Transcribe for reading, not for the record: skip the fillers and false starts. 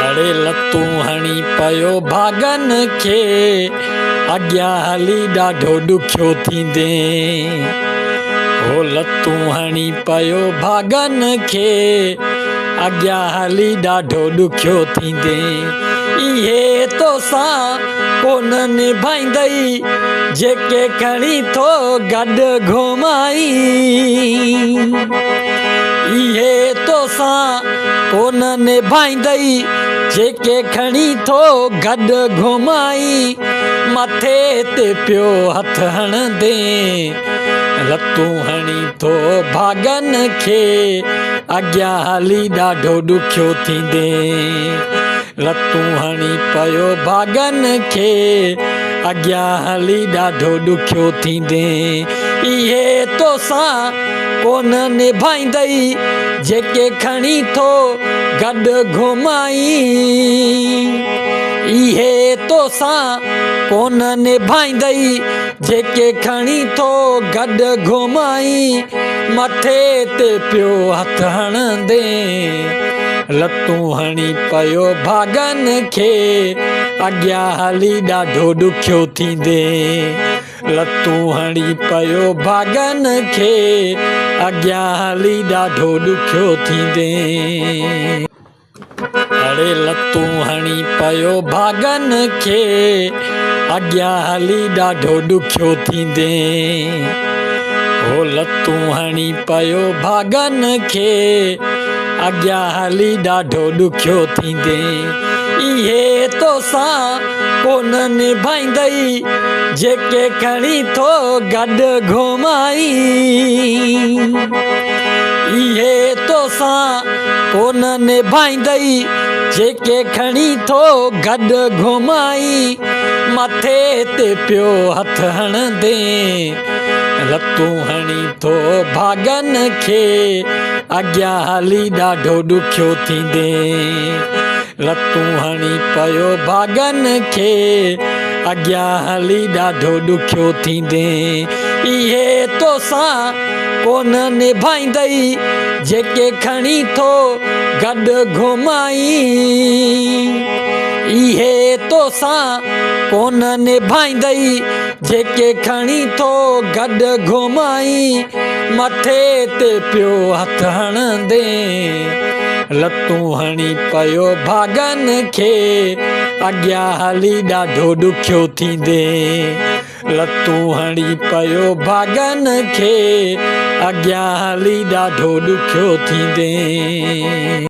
अड़े लतूं हणी पयो भागन खे अॻियां हली ॾाढो ॾुखियो थींदे। हो लतूं हणी पयो भागन खे अॻियां हली ॾाढो ॾुखियो थींदे। इहे तोसां कोन निभाईंदई जेके खणी थो गॾु घुमाई। इहे तोसां कोन निभाईंदई जेके खणी थो गॾु घुमाई। मथे ते पियो हथ हणंदे लतूं हणी थो भागन खे अॻियां हली ॾाढो ॾुखियो थींदे। लतूं हणी पयो भागन खे अॻियां हली ॾाढो ॾुखियो थींदे। इहे तोसां कोन निभाईंदई जेके खणी थो गॾु घुमाई। इहे तोसां कोन निभाईंदई जेके खणी थो गॾु घुमाई। मथे ते पियो हथ हणंदे लतूं हणी पयो भागन खे अॻियां हली ॾाढो ॾुखियो थींदे। लतूं हणी पयो भागन खे अॻियां हली ॾाढो ॾुखियो थींदे। अड़े लतूं हणी पयो भागन खे अॻियां हली ॾाढो ॾुखियो थींदे। हो लतूं हणी पयो भागन खे अॻियां हली ॾाढो ॾुखियो थींदे। इहे तोसां कोन निभाईंदई जेके खणी थो गॾु घुमाई। इहे तोसां कोन निभाईंदई जेके खणी थो गॾु घुमाई। मथे ते पियो हथ हणंदे लतूं हणी थो भागन खे अॻियां हली ॾाढो ॾुखियो थींदे। लतूं हणी पयो भागन खे अॻियां हली ॾाढो ॾुखियो थींदे। इहे तोसां कोन निभाईंदई जेके खणी थो गॾु घुमाई। इहे तोसां कोन निभाईंदई जेके खणी थो गॾु घुमाई। मथे ते पियो हथ हणंदे लतूं हणी पयो भागन खे अॻियां हली ॾाढो ॾुखियो थींदे। लतूं हणी पयो भागन खे अॻियां हली ॾाढो ॾुखियो थींदे।